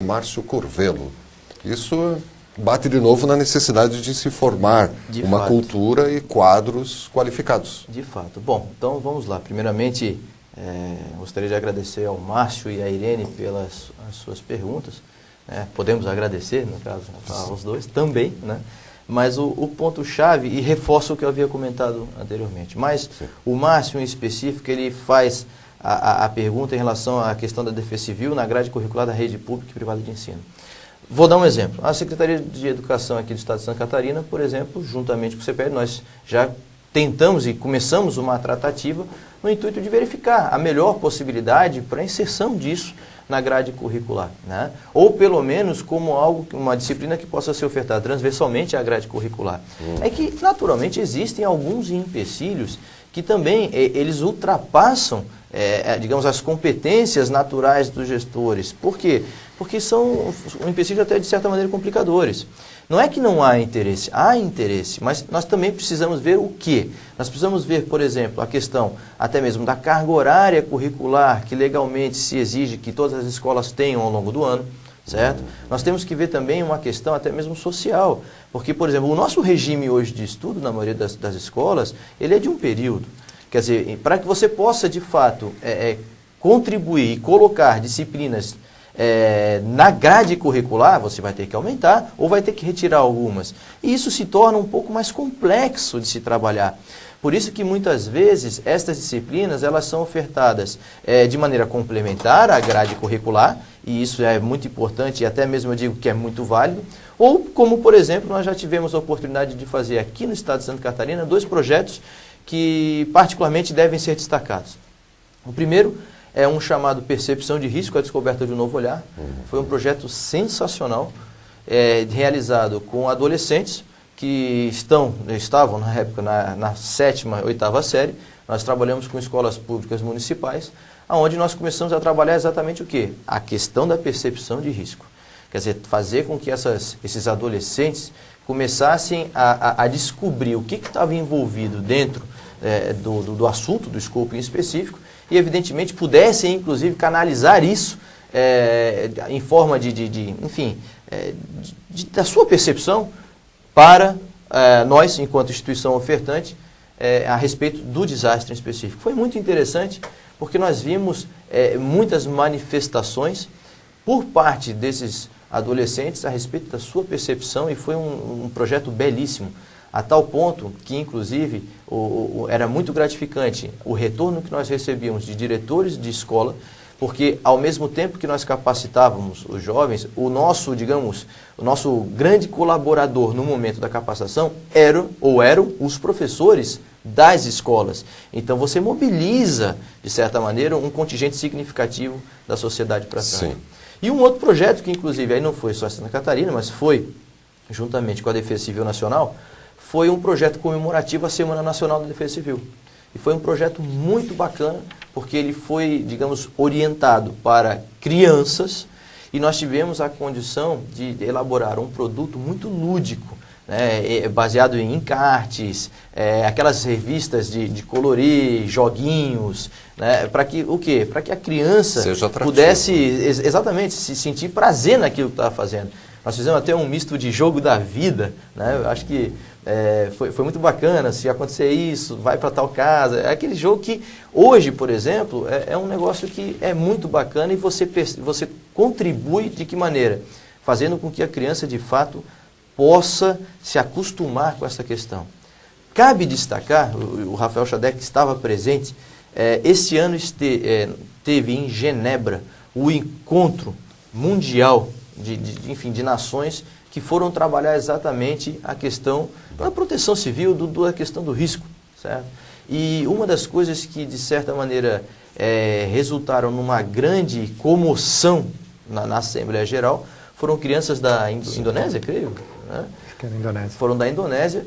Márcio Corvelo. Isso bate de novo na necessidade de se formar uma cultura e quadros qualificados. De fato. Bom, então vamos lá. Primeiramente, gostaria de agradecer ao Márcio e à Irene pelas as suas perguntas. Podemos agradecer, no caso, aos dois também, né? Mas o ponto-chave, e reforço o que eu havia comentado anteriormente, mas sim, o Márcio em específico, ele faz a pergunta em relação à questão da defesa civil na grade curricular da rede pública e privada de ensino. Vou dar um exemplo. A Secretaria de Educação aqui do Estado de Santa Catarina, por exemplo, juntamente com o CPL, nós já tentamos e começamos uma tratativa no intuito de verificar a melhor possibilidade para a inserção disso na grade curricular, né? Ou pelo menos como algo, uma disciplina que possa ser ofertada transversalmente à grade curricular. É que naturalmente existem alguns empecilhos que também eles ultrapassam, digamos, as competências naturais dos gestores. Por quê? Porque são empecilhos até de certa maneira complicadores. Não é que não há interesse, mas nós também precisamos ver o quê? Nós precisamos ver, por exemplo, a questão até mesmo da carga horária curricular que legalmente se exige que todas as escolas tenham ao longo do ano, certo? Nós temos que ver também uma questão até mesmo social, porque, por exemplo, o nosso regime hoje de estudo, na maioria das escolas, ele é de um período. Quer dizer, para que você possa, de fato, contribuir e colocar disciplinas na grade curricular, você vai ter que aumentar ou vai ter que retirar algumas. E isso se torna um pouco mais complexo de se trabalhar. Por isso que muitas vezes estas disciplinas elas são ofertadas de maneira complementar à grade curricular, e isso é muito importante e até mesmo eu digo que é muito válido, ou como, por exemplo, nós já tivemos a oportunidade de fazer aqui no Estado de Santa Catarina 2 projetos que particularmente devem ser destacados. O primeiro é um chamado Percepção de Risco, a Descoberta de um Novo Olhar. Foi um projeto sensacional, realizado com adolescentes que estavam na época na 7ª, 8ª série. Nós trabalhamos com escolas públicas municipais, onde nós começamos a trabalhar exatamente o quê? A questão da percepção de risco. Quer dizer, fazer com que esses adolescentes começassem a descobrir o que estava envolvido dentro do assunto, do escopo em específico, e evidentemente pudessem inclusive canalizar isso em forma da sua percepção para nós, enquanto instituição ofertante, a respeito do desastre em específico. Foi muito interessante porque nós vimos muitas manifestações por parte desses adolescentes a respeito da sua percepção, e foi um projeto belíssimo, a tal ponto que, inclusive, era muito gratificante o retorno que nós recebíamos de diretores de escola, porque, ao mesmo tempo que nós capacitávamos os jovens, o nosso grande colaborador no momento da capacitação eram os professores das escolas. Então, você mobiliza, de certa maneira, um contingente significativo da sociedade para trás. E um outro projeto que, inclusive, aí não foi só em Santa Catarina, mas foi, juntamente com a Defesa Civil Nacional, foi um projeto comemorativo à Semana Nacional da Defesa Civil. E foi um projeto muito bacana, porque ele foi, digamos, orientado para crianças, e nós tivemos a condição de elaborar um produto muito lúdico, né, baseado em encartes, aquelas revistas de colorir, joguinhos, né, para que o quê? Para que a criança pudesse exatamente se sentir prazer naquilo que estava fazendo. Nós fizemos até um misto de jogo da vida, né? Eu acho que foi muito bacana. Se acontecer isso, vai para tal casa. É aquele jogo que hoje, por exemplo, é um negócio que é muito bacana, e você contribui de que maneira? Fazendo com que a criança, de fato, possa se acostumar com essa questão. Cabe destacar, o Rafael Chadec estava presente, esse ano teve em Genebra o encontro mundial de nações que foram trabalhar exatamente a questão da proteção civil, da questão do risco, certo? E uma das coisas que, de certa maneira, resultaram numa grande comoção na Assembleia Geral foram crianças da Indonésia, creio, né? Acho que era Indonésia. Foram da Indonésia,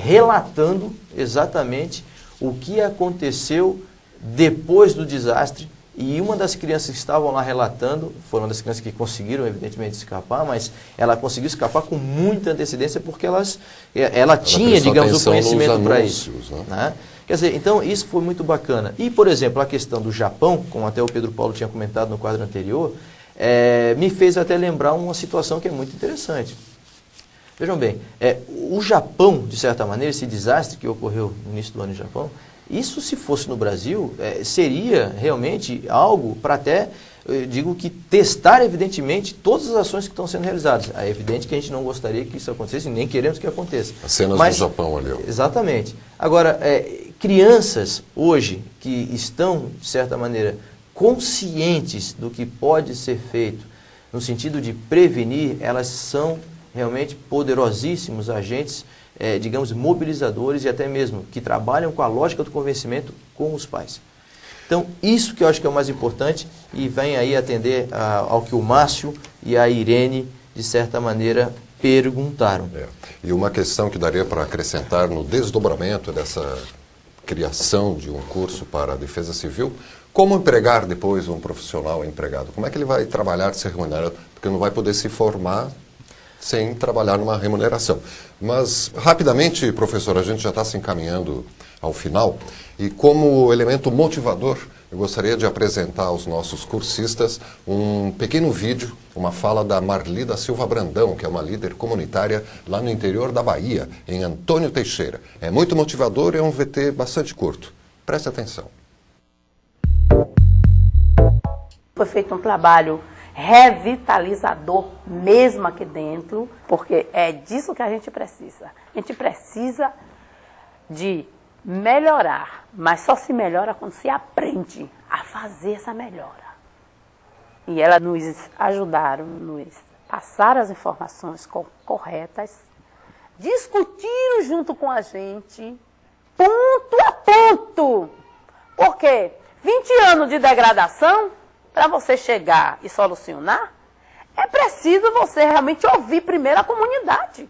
relatando exatamente o que aconteceu depois do desastre. E uma das crianças que estavam lá relatando, foram uma das crianças que conseguiram, evidentemente, escapar, mas ela conseguiu escapar com muita antecedência porque ela tinha, digamos, o conhecimento para isso. Né? Quer dizer, então isso foi muito bacana. E, por exemplo, a questão do Japão, como até o Pedro Paulo tinha comentado no quadro anterior, me fez até lembrar uma situação que é muito interessante. Vejam bem, o Japão, de certa maneira, esse desastre que ocorreu no início do ano no Japão, isso, se fosse no Brasil, seria realmente algo para até, eu digo que testar, evidentemente, todas as ações que estão sendo realizadas. É evidente que a gente não gostaria que isso acontecesse, nem queremos que aconteça. As cenas do Japão ali. Ó. Exatamente. Agora, crianças hoje que estão, de certa maneira, conscientes do que pode ser feito no sentido de prevenir, elas são realmente poderosíssimos agentes, digamos, mobilizadores e até mesmo que trabalham com a lógica do convencimento com os pais. Então, isso que eu acho que é o mais importante e vem aí atender ao que o Márcio e a Irene, de certa maneira, perguntaram. E uma questão que daria para acrescentar no desdobramento dessa criação de um curso para a Defesa Civil, como empregar depois um profissional empregado? Como é que ele vai trabalhar de ser remunerado? Porque não vai poder se formar sem trabalhar numa remuneração. Mas, rapidamente, professor, a gente já está se encaminhando ao final, e como elemento motivador, eu gostaria de apresentar aos nossos cursistas um pequeno vídeo, uma fala da Marli da Silva Brandão, que é uma líder comunitária lá no interior da Bahia, em Antônio Teixeira. É muito motivador e é um VT bastante curto. Preste atenção. Foi feito um trabalho revitalizador mesmo aqui dentro, porque é disso que a gente precisa. A gente precisa de melhorar, mas só se melhora quando se aprende a fazer essa melhora. E elas nos ajudaram, nos passaram as informações corretas, discutiram junto com a gente, ponto a ponto. Porque 20 anos de degradação, para você chegar e solucionar, é preciso você realmente ouvir primeiro a comunidade.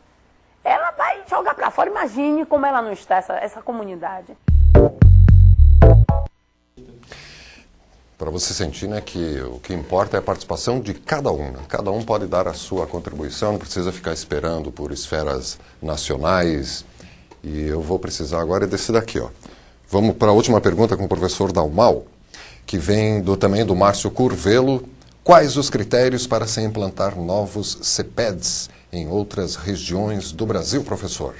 Ela vai jogar para fora, imagine como ela não está, essa comunidade. Para você sentir, né, que o que importa é a participação de cada um. Né? Cada um pode dar a sua contribuição, não precisa ficar esperando por esferas nacionais. E eu vou precisar agora desse daqui. Ó. Vamos para a última pergunta com o professor Dalmal, que vem também do Márcio Curvelo. Quais os critérios para se implantar novos CEPEDs em outras regiões do Brasil, professor?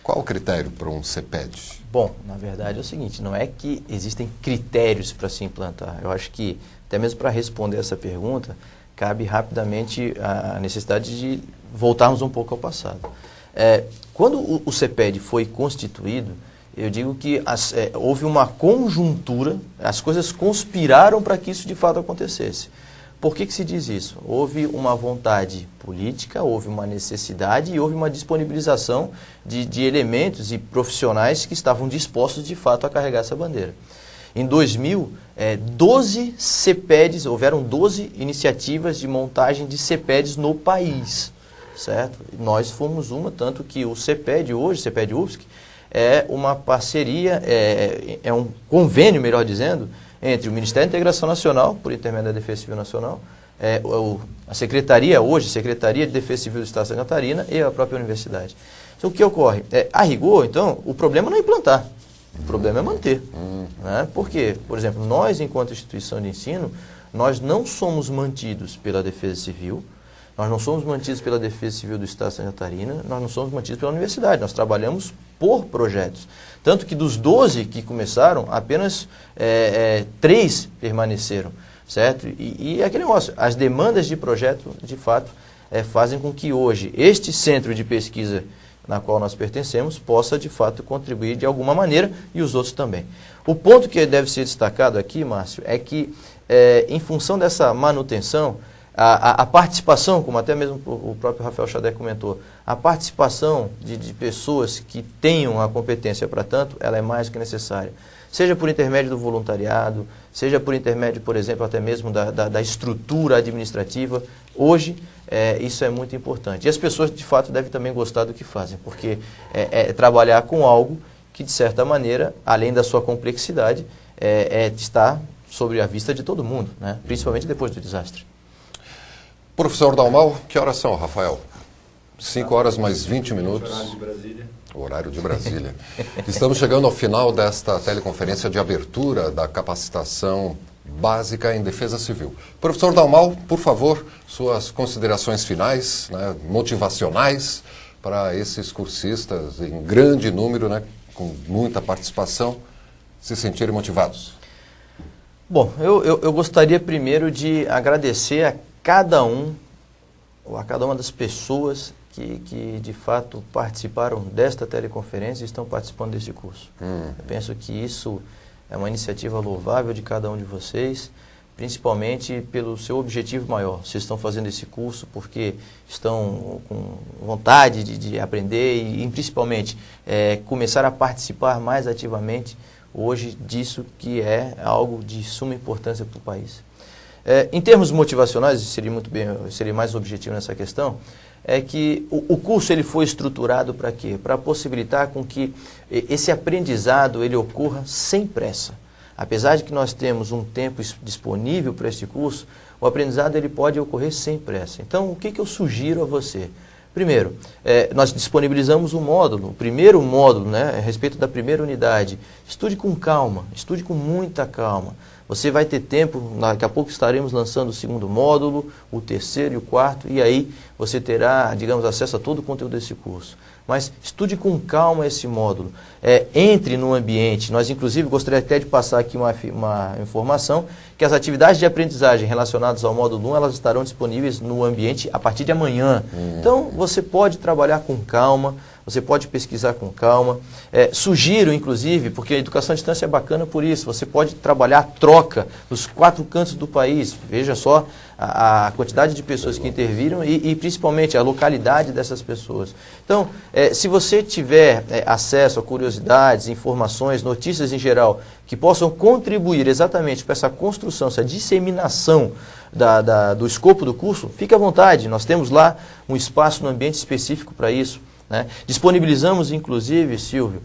Qual o critério para um CEPED? Bom, na verdade é o seguinte, não é que existem critérios para se implantar. Eu acho que, até mesmo para responder essa pergunta, cabe rapidamente a necessidade de voltarmos um pouco ao passado. Quando o CEPED foi constituído, eu digo que houve uma conjuntura, as coisas conspiraram para que isso de fato acontecesse. Por que se diz isso? Houve uma vontade política, houve uma necessidade e houve uma disponibilização de elementos e profissionais que estavam dispostos de fato a carregar essa bandeira. Em 2000, 12 CEPEDs, houveram 12 iniciativas de montagem de CEPEDs no país, certo? Nós fomos uma, tanto que o CEPED hoje, CEPED UFSC, é uma parceria, é um convênio, melhor dizendo, entre o Ministério da Integração Nacional, por intermédio da Defesa Civil Nacional, a Secretaria de Defesa Civil do Estado de Santa Catarina e a própria universidade. Então, o que ocorre? A rigor, então, o problema não é implantar, o problema é manter. Né? Porque, por exemplo, nós, enquanto instituição de ensino, nós não somos mantidos pela Defesa Civil, nós não somos mantidos pela Defesa Civil do Estado de Santa Catarina, nós não somos mantidos pela universidade, nós trabalhamos por projetos. Tanto que dos 12 que começaram, apenas 3 permaneceram, certo? E aquele negócio, as demandas de projeto, de fato, fazem com que hoje este centro de pesquisa na qual nós pertencemos possa, de fato, contribuir de alguma maneira e os outros também. O ponto que deve ser destacado aqui, Márcio, é que, em função dessa manutenção, a participação, como até mesmo o próprio Rafael Xadé comentou, a participação de pessoas que tenham a competência para tanto, ela é mais que necessária. Seja por intermédio do voluntariado, seja por intermédio, por exemplo, até mesmo da estrutura administrativa. Hoje, isso é muito importante. E as pessoas, de fato, devem também gostar do que fazem, porque é trabalhar com algo que, de certa maneira, além da sua complexidade, está sobre a vista de todo mundo, né? Principalmente depois do desastre. Professor Dalmal, que horas são, Rafael? 5 horas mais 20 minutos. Horário de Brasília. Horário de Brasília. Estamos chegando ao final desta teleconferência de abertura da capacitação básica em defesa civil. Professor Dalmau, por favor, suas considerações finais, né, motivacionais, para esses cursistas em grande número, né, com muita participação, se sentirem motivados. Bom, eu gostaria primeiro de agradecer a cada uma das pessoas que de fato participaram desta teleconferência e estão participando desse curso. Eu penso que isso é uma iniciativa louvável de cada um de vocês, principalmente pelo seu objetivo maior. Vocês estão fazendo esse curso porque estão com vontade de aprender e principalmente começar a participar mais ativamente hoje disso que é algo de suma importância para o país. Em termos motivacionais, seria mais objetivo nessa questão, é que o curso ele foi estruturado para quê? Para possibilitar com que esse aprendizado ele ocorra sem pressa. Apesar de que nós temos um tempo disponível para esse curso, o aprendizado ele pode ocorrer sem pressa. Então, o que eu sugiro a você? Primeiro, nós disponibilizamos um módulo, o primeiro módulo, né, a respeito da primeira unidade. Estude com calma, estude com muita calma. Você vai ter tempo, daqui a pouco estaremos lançando o segundo módulo, o terceiro e o quarto, e aí você terá, digamos, acesso a todo o conteúdo desse curso. Mas estude com calma esse módulo. Entre no ambiente. Nós, inclusive, gostaria até de passar aqui uma informação, que as atividades de aprendizagem relacionadas ao módulo 1, elas estarão disponíveis no ambiente a partir de amanhã. Então, você pode trabalhar com calma, você pode pesquisar com calma. Sugiro, inclusive, porque a educação à distância é bacana por isso, você pode trabalhar a troca nos 4 cantos do país. Veja só a quantidade de pessoas que interviram e principalmente a localidade dessas pessoas. Então, se você tiver acesso a curiosidades, informações, notícias em geral, que possam contribuir exatamente para essa construção, essa disseminação do escopo do curso, fique à vontade. Nós temos lá um espaço no ambiente específico para isso. Né? Disponibilizamos, inclusive, Silvio,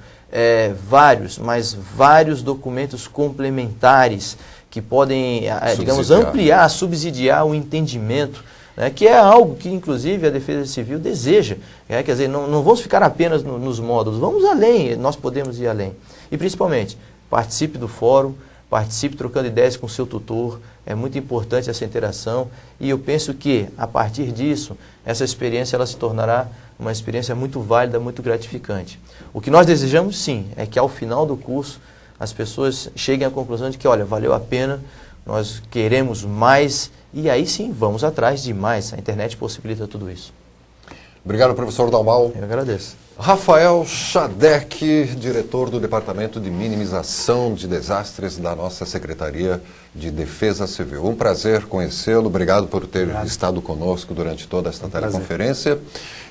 vários documentos complementares que podem, digamos, ampliar, subsidiar o entendimento, né? Que é algo que, inclusive, a Defesa Civil deseja. Quer dizer, não vamos ficar apenas nos módulos, vamos além, nós podemos ir além. E, principalmente, participe do fórum, participe trocando ideias com o seu tutor, é muito importante essa interação e eu penso que, a partir disso, essa experiência ela se tornará uma experiência muito válida, muito gratificante. O que nós desejamos, sim, é que ao final do curso as pessoas cheguem à conclusão de que, olha, valeu a pena, nós queremos mais e aí sim vamos atrás de mais. A internet possibilita tudo isso. Obrigado, professor Dalmau. Eu agradeço. Rafael Schadek, diretor do Departamento de Minimização de Desastres da nossa Secretaria de Defesa Civil. Um prazer conhecê-lo, obrigado por ter estado conosco durante toda esta teleconferência.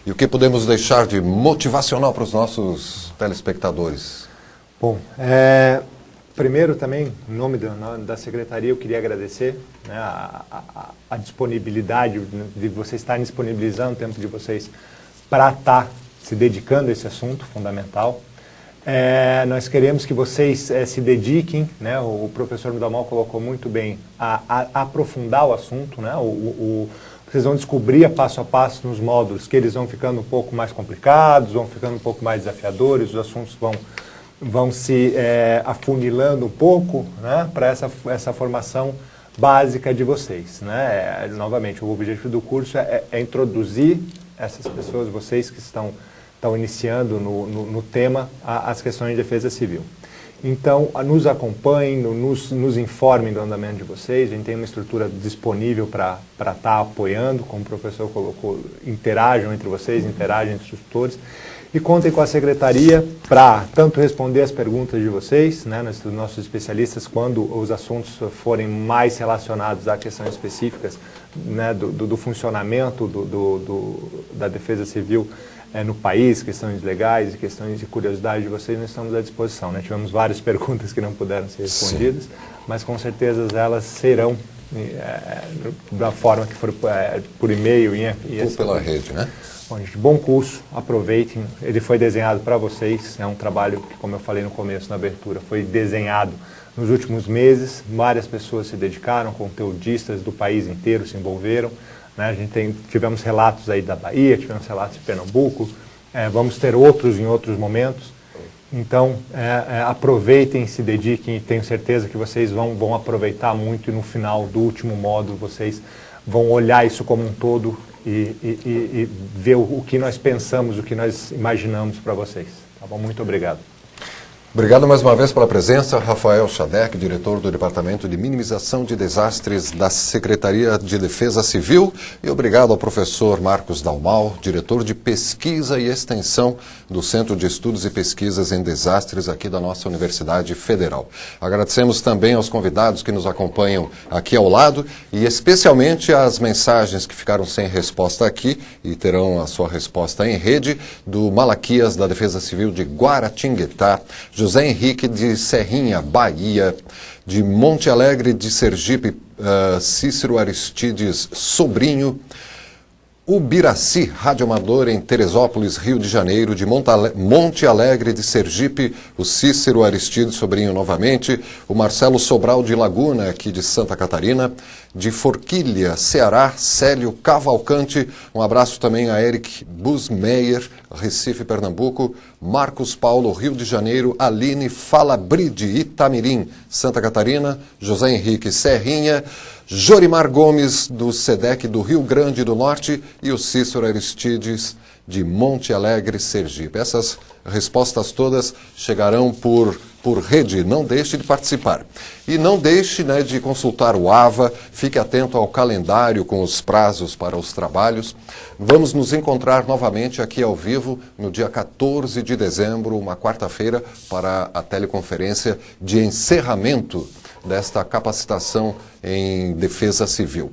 E o que podemos deixar de motivacional para os nossos telespectadores? Bom, primeiro também, em nome da Secretaria, eu queria agradecer, né, a disponibilidade de vocês estarem disponibilizando o tempo de vocês para estar se dedicando a esse assunto fundamental. Nós queremos que vocês se dediquem, né, o professor Dalmau colocou muito bem, a aprofundar o assunto, né, vocês vão descobrir passo a passo nos módulos que eles vão ficando um pouco mais complicados, vão ficando um pouco mais desafiadores, os assuntos vão se afunilando um pouco, né, para essa formação básica de vocês. Né? Novamente, o objetivo do curso é introduzir essas pessoas, vocês que estão iniciando no tema, as questões de defesa civil. Então, nos acompanhem, nos informem do andamento de vocês, a gente tem uma estrutura disponível para estar apoiando, como o professor colocou, interajam entre vocês, interagem entre os tutores, e contem com a Secretaria para tanto responder as perguntas de vocês, né, nossos especialistas, quando os assuntos forem mais relacionados a questões específicas, né, do funcionamento da Defesa Civil no país, questões legais e questões de curiosidade de vocês, nós estamos à disposição. Né? Tivemos várias perguntas que não puderam ser respondidas, mas com certeza elas serão da forma que for por e-mail ou pela rede, né? Bom, gente, bom curso, aproveitem, ele foi desenhado para vocês, é um trabalho que, como eu falei no começo, na abertura, foi desenhado nos últimos meses, várias pessoas se dedicaram, conteudistas do país inteiro se envolveram, né? A gente tivemos relatos aí da Bahia, tivemos relatos de Pernambuco, vamos ter outros em outros momentos, Então, aproveitem, se dediquem, tenho certeza que vocês vão aproveitar muito e no final do último módulo vocês vão olhar isso como um todo e ver o que nós pensamos, o que nós imaginamos para vocês. Tá bom? Muito obrigado. Obrigado mais uma vez pela presença, Rafael Chadec, diretor do Departamento de Minimização de Desastres da Secretaria de Defesa Civil, e obrigado ao professor Marcos Dalmal, diretor de Pesquisa e Extensão do Centro de Estudos e Pesquisas em Desastres aqui da nossa Universidade Federal. Agradecemos também aos convidados que nos acompanham aqui ao lado e especialmente às mensagens que ficaram sem resposta aqui e terão a sua resposta em rede do Malaquias da Defesa Civil de Guaratinguetá, José Henrique de Serrinha, Bahia, de Monte Alegre de Sergipe, Cícero Aristides Sobrinho, Ubiraci, radioamador em Teresópolis, Rio de Janeiro, de Monte Alegre de Sergipe, o Cícero Aristides Sobrinho novamente, o Marcelo Sobral de Laguna, aqui de Santa Catarina, de Forquilha, Ceará, Célio Cavalcante, um abraço também a Eric Busmeyer, Recife, Pernambuco, Marcos Paulo, Rio de Janeiro, Aline Falabride, Itamirim, Santa Catarina, José Henrique Serrinha, Jorimar Gomes, do SEDEC do Rio Grande do Norte, e o Cícero Aristides, de Monte Alegre, Sergipe. Essas respostas todas chegarão por rede. Não deixe de participar. E não deixe de consultar o AVA, fique atento ao calendário com os prazos para os trabalhos. Vamos nos encontrar novamente aqui ao vivo no dia 14 de dezembro, uma quarta-feira, para a teleconferência de encerramento desta capacitação em defesa civil.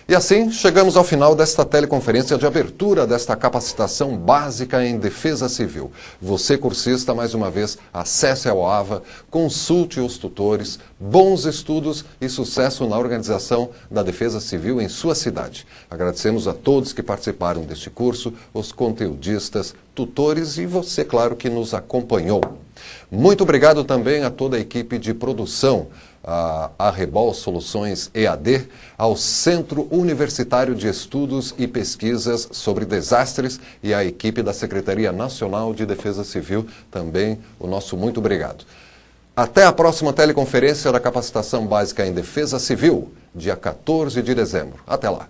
E assim, chegamos ao final desta teleconferência de abertura desta capacitação básica em defesa civil. Você, cursista, mais uma vez, acesse ao AVA, consulte os tutores, bons estudos e sucesso na organização da defesa civil em sua cidade. Agradecemos a todos que participaram deste curso, os conteudistas, tutores e você, claro, que nos acompanhou. Muito obrigado também a toda a equipe de produção, a Arrebol Soluções EAD, ao Centro Universitário de Estudos e Pesquisas sobre Desastres e à equipe da Secretaria Nacional de Defesa Civil, também o nosso muito obrigado. Até a próxima teleconferência da capacitação básica em defesa civil, dia 14 de dezembro. Até lá.